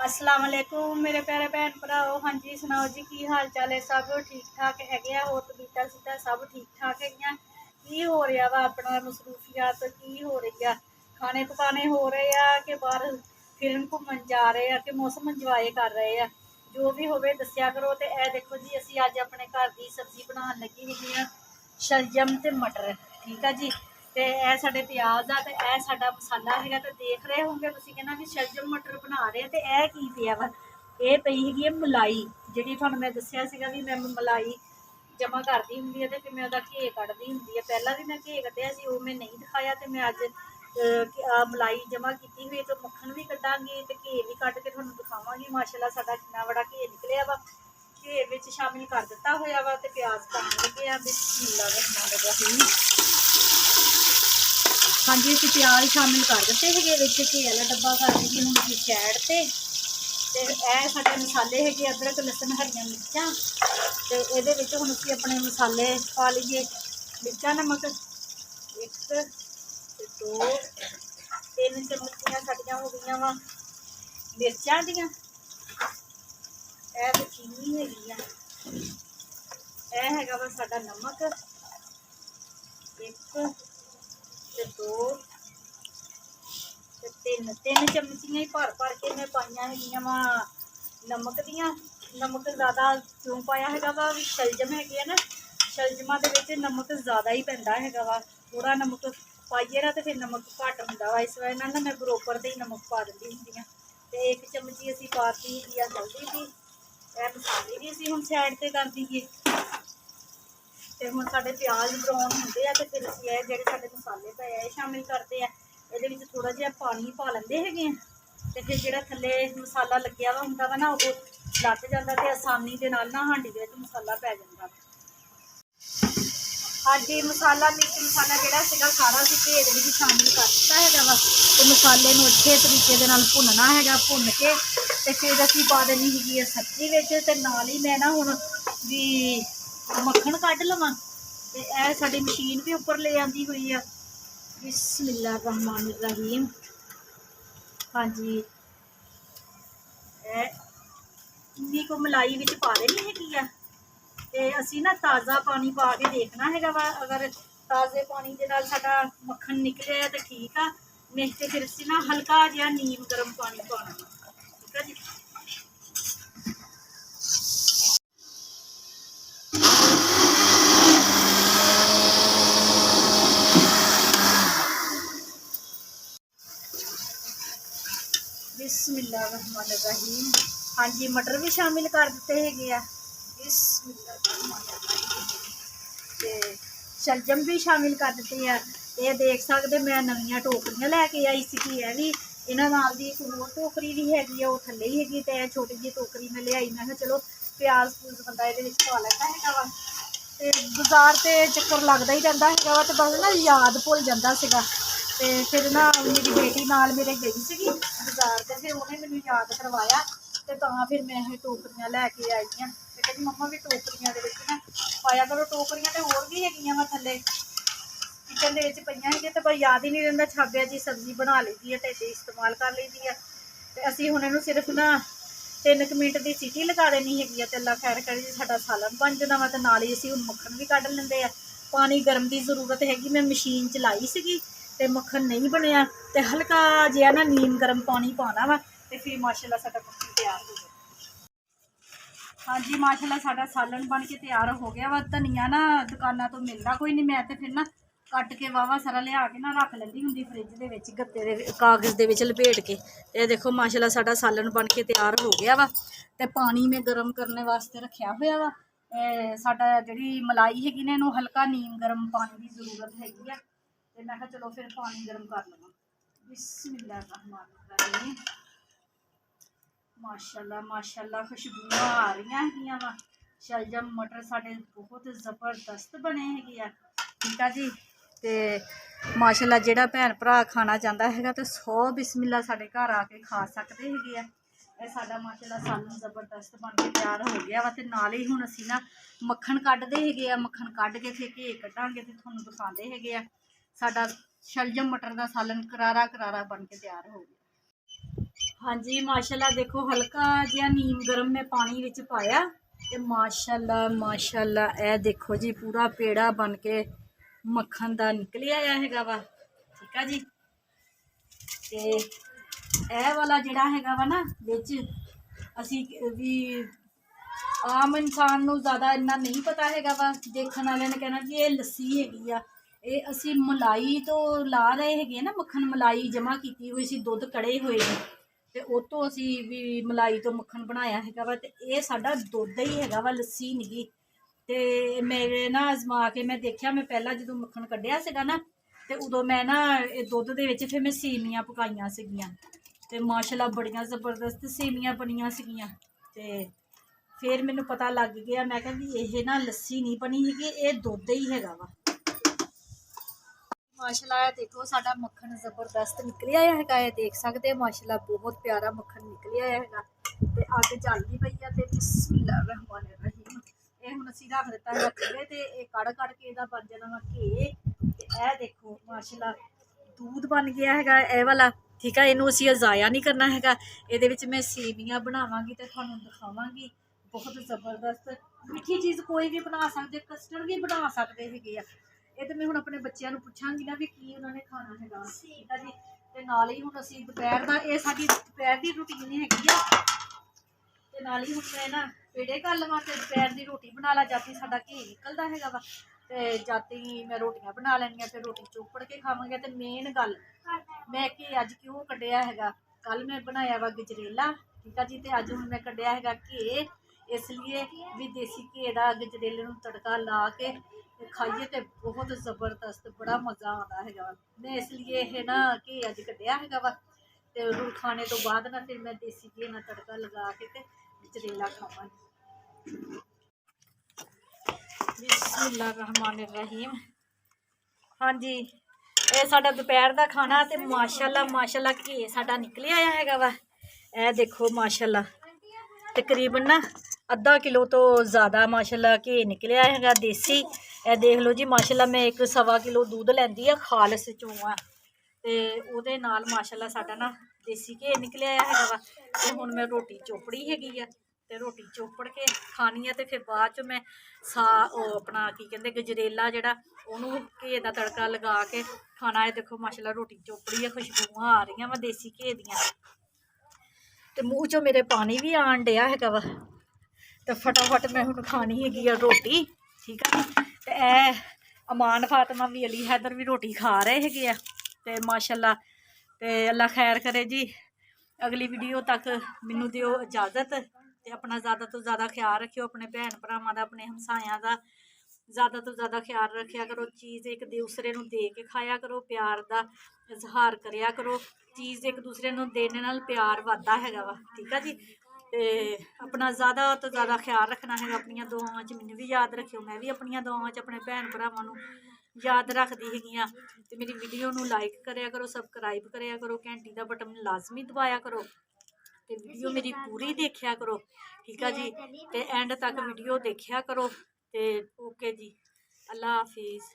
अस्सलाम वालेकुम मेरे प्यारे भैन भराओ। हाँ जी सुनाओ जी की हाल चाल है। सब ठीक ठाक है और तबीयत सीता सब ठीक ठाक है। की हो रहा वा अपना मसरूफियत की हो रही है। खाने पकाने हो रहे हैं कि बाहर फिल्म घूमन जा रहे हैं कि मौसम इंजॉय कर रहे हैं। जो भी हो दसिया करो। तो यह देखो जी असी अज अपने घर की सब्जी बनाने लगी हुई शलजम ते मटर। ठीक है जी। तो यह साढ़े प्याज आ तो यह साडा मसाला है। तो देख रहे होंगे तुम कहना भी शलजम मटर बना रहे तो यह की पिया वा। ये पई है मलाई जी थोड़ा मैं दसिया भी मैं मलाई जमा करती होंगी तो फिर मैं घे कढ़ती होंगी। पहला भी मैं घे कढ़िया वो मैं नहीं दिखाया तो मैं अज मलाई जमा की हुई तो मक्खन भी कढ़ांगी तो घे भी कढ़ के थोड़ा दिखावगी। माशाल्लाह साडा कितना बड़ा घे निकलिया वा। घे में शामिल कर दिता होया वा तो प्याज पाने लगे आ। बिस्मिल्लाह रहमान रहीम। हाँ जी असीं प्याज शामिल कर दिते है। घे वाला डब्बा कर देंगे हूँ असीं साइड ते यह साडे मसाले है अदरक लसन हरियां मिर्चां तो ये हुण असीं अपने मसाले पा लीए। मिर्चा नमक 1 2 3 चमचियां साडियां हो गई वा मिर्चां दियां। यह चीनी हैगी आ। यह हैगा वा साडा नमक 1 2 तीन चमचियां ही भर के मैं पाइया है वा नमक दियाँ। नमक ज़्यादा क्यों पाया है वा भी शलजम है ना शलजमां दे विच नमक ज़्यादा ही पैंदा है वा। थोड़ा नमक पाइए ना तो फिर नमक घट होंदा वा। इस वजह ना मैं बरोबर से ही नमक पा दी होंगी। तो 1 चमची असीं पाती है हल्दी की। यह मसाले भी असीं हुण साइड ते कर दईए। तो हुण साडे प्याज ब्राउन होंदे आ तो फिर असीं यह जिहड़े साडे मसाले पे ये शामिल करते हैं। ये थोड़ा जिहा पानी पा लेंदे है तो फिर जो थले मसाला लग्या वा हुंदा वा ना वो लग जाता तो आसानी के नाल ना हांडी दे विच मसाला पै जांदा। हाँ जी मसाला मिर्च मसाला जोड़ा सारा असीं घे दे विच शामिल कर दिता है वा। तो मसाले नूं अच्छे तरीके दे नाल भुनना है। भुन के तो फिर असीं पा देनी है सब्जी विच ते नाल ही मैं ना हुण भी मक्खन कढ़ लवां। तो यह साडी मशीन भी उपर ले आंदी हुई है। बिस्मिल्लाह रहमान रहीम। हाँ जी इन्नी को मलाई विच पा देनी हैगी। तो असी ना ताज़ा पानी पा के देखना है वा। अगर ताज़े पानी के नाल साडा मक्खन निकले तो ठीक आ नहीं तो फिर असी ना हल्का जिहा नीम गर्म पानी पाना। ठीक है जी। बिस्मिल्लाह रहमान रहीम। हाँ जी मटर भी शामिल कर दिते है। बिस्मिल्लाह रहमान रहीम। ते शलजम भी शामिल कर दिते हैं। ये देख सकते मैं नवीं टोकरियां लैके आई सी। यह भी इन्हों नाल दी एक होर टोकरी भी हैगी वो थले ही हैगी। तो छोटी जी टोकरी मैं लियाई मैं कहा चलो प्याज प्यूज बंदा ये पा लेंदा है वा। तो बाजार से चक्कर लगता ही रहता है वा। तो बस ना याद भुल जाता सीगा। तो फिर ना मेरी बेटी नाल मेरे गई सी बाजार से फिर उन्हें मैनू याद करवाया। तो फिर मैं टोकरियां लैके आई हैं। तो कहती मम्मा भी टोकरियां दे विच ना पाया करो। टोकरियां तो होर भी हैगियां वा थल्ले किचन दे विच पईयां है। तो पर याद ही नहीं रहिंदा छाबिया जी सब्जी बना लईदी है तो इदां इस्तेमाल कर लईदी है। तो असीं हुण इहनूं सिर्फ ना 3 मिनट की सीटी लगा देनी हैगी। तो अल्लाह खैर करे जी साडा सालन बन जांदा वा। तो नाल ही असीं हुण मक्खन भी कढ़ लैंदे आ। पानी गर्म की जरूरत हैगी। मैं मशीन चलाई सीगी तो मक्खन नहीं बनया तो हल्का जिहा ना नीम गर्म पानी पाना वा तो फिर माशाल्लाह साडा मक्खन तैयार हो गया। हाँ जी माशाल्लाह साडा सालन बन के तैयार हो गया वा। धनिया ना दुकाना तो मिलता कोई नहीं। मैं तो फिर ना कट के वावा सारा लिया के ना रख लैंदी हुंदी फ्रिज दे विच गत्ते दे कागज़ दे विच लपेट के। ये देखो माशाल्लाह साडा सालन बन के तैयार हो गया वा। तो पानी में गर्म करने वास्ते रखा हुआ वा। साडा जिहड़ी मलाई हैगी ना इहनूं हल्का नीम गर्म पानी की जरूरत हैगी आ। तो मैं कहा चलो फिर पानी गर्म कर लवां। बिस्मिल्लाह रहमान रहीम। माशाल्लाह माशाल्लाह खुशबू आ रही हैं वा। शलजम मटर साढ़े बहुत ज़बरदस्त बने है। ठीक है जी। तो माशाल्लाह जिहड़ा भैन भरा खाना चाहता है तो 100 बिस्मिल्लाह साढ़े घर आके खा सकते है। ये साडा माशाल्लाह सालन ज़बरदस्त बन के तैयार हो गया वा। ते नाल ही हुण असीं ना मक्खन कढ़दे है। मक्खन कढ़ के फिर घे कढ़ांगे तो तुहानूं दिखांदे है। साडा शलजम मटर का सालन करारा करारा बन के तैयार हो गया। हाँ जी माशाल्लाह देखो हल्का जिहा नीम गर्म में पानी विच पाया ते माशाल्लाह माशाल्लाह ए देखो जी पूरा पेड़ा बन के मक्खन दा निकल आया हैगा वा। ठीक है जी। ते ए वाला जिहड़ा हैगा वा ना विच असी भी आम इंसान नूं ज़्यादा इन्ना नहीं पता हैगा वा। देखण वाले ने कहना कि ये लस्सी हैगी आ। ये असी मलाई तो ला रहे हैगे ना मक्खन मलाई जमा की हुई सी दुध कड़े हुए ने ते उतों असी भी मलाई तो मक्खन बनाया हैगा वा। ते ये साडा दुध ही हैगा वा लस्सी नहीं। ते मेरे ना अजमा के मैं देखा मैं पहला जो मक्खन कढ़िया सीगा ना ते उदों मैं ना दुध दे विच फिर मैं सेवियां पकाइयां सीगियां ते माशाल्लाह बड़ियां जबरदस्त सेवियां बनियां सीगियां। ते फिर मैनू पता लग गया मैं कहा भी ये ना लस्सी नहीं बनी हैगी ये दुध ही हैगा वा। माशाल्लाह देखो साडा मक्खन जबरदस्त निकलिया हैगा है देख सकते हैं माशाल्लाह बहुत प्यारा मक्खन निकलिया हैगा। ते अग चलदी पई है ते बिस्मिल्लाह रहमान रहीम ये हुण असीं रख दिता है खड़े ते ये कड़ कड़ के इहदा बन जाना वा घे। ते ए देखो माशाल्लाह दूध बन गया हैगा ए वाला। ठीक है इनू असीं ज़ाया नहीं करना हैगा। इहदे विच मैं सेवियां बनावांगी ते तुहानूं दिखावांगी बहुत जबरदस्त मिठी चीज़ कोई भी बना सकते कस्टर्ड भी बना सकते हैगे आ। ये तो मैं हुण अपने बच्चों को पुछांगी ना भी की उन्होंने खाना हैगा। ठीक है जी। ते नाल ही हुण असीं दोपहर दा ये साडी दोपहर दी रूटीन हैगी आ। ते नाल ही हुण मैं ना पेड़े कर लवां ते दोपहर दी रोटी बना ला जाती साडा घी निकलदा हैगा वा। ते जाती मैं रोटियां बना लैनियां ते रोटी चोपड़ के खावांगे। ते मेन गल मैं घी अज क्यों कड्ढिया हैगा कल मैं बनाया वा गजरेला। ठीक है जी। ते अज हुण मैं कड्ढिया हैगा घी इसलिए भी देसी घी दा गजरेले नूं तड़का ला के खाइए तो बहुत जबरदस्त बड़ा मज़ा आता है। मैं इसलिए है ना घी अज कढ़िया है वा। तो खाने तो बाद ना फिर मैं देसी घी ना तड़का लगा के गजरेला खावांगी। बिस्मिल्लाहिर्रहमानिर्रहीम। हाँ जी ये साडा दोपहर का खाना तो माशाल्लाह माशाल्लाह घी साडा निकल आया है वा। ए देखो माशाल्लाह तकरीबन ना अद्धा किलो तो ज़्यादा माशाल्लाह घी निकलिया हैगा देसी। ए देख लो जी माशाल्लाह मैं एक सवा किलो दूध लैंदी आ खालस चों आ ते ओहदे नाल माशाल्लाह साडा ना देसी घी निकलिया हैगा वा। ते हुण मैं रोटी चोपड़ी हैगी आ ते रोटी चोपड़ के खानी है। ते फिर बाद च मैं अपना की कहंदे गजरेला जिहड़ा ओनू घी दा तड़का लगा के खाना है। देखो माशाल्लाह रोटी चोपड़ी है खुशबूआं आ रही वा देसी घी दियां ते मूँह चों मेरे पानी भी आन डिया हैगा वा। तो फटाफट मैं हुण खानी हैगी आ रोटी। ठीक है। तो ए अमान फातिमा भी अली हैदर भी रोटी खा रहे हैगे आ ते माशाल्लाह। ते अल्लाह खैर करे जी। अगली वीडियो तक मैनू दिओ इजाज़त ते अपना ज़्यादा तो ज़्यादा ख्याल रखियो अपने भैन भरावां दा अपने हमसायां दा ज़्यादा तो ज़्यादा ख्याल रखा करो। चीज़ एक दूसरे नूं दे के खाया करो प्यार का इजहार करिया करो। चीज़ एक दूसरे नूं देने नाल प्यार वधदा हैगा वा। ठीक है जी। ते अपना ज़्यादा तो ज़्यादा ख्याल रखना है। अपनियां दुआवां च मैनूं भी याद रखियो मैं भी अपनियां दुआवां च अपने भैन भरावां नूं याद रखदी हैगी आ। ते मेरी वीडियो नूं लाइक करिया करो सबसक्राइब करिया करो घंटी दा बटन लाजमी दबाया करो ते वीडियो मेरी पूरी देखिया करो। ठीक है जी। ते एंड तक वीडियो देखिया करो। ते ओके जी अल्लाह हाफिज़।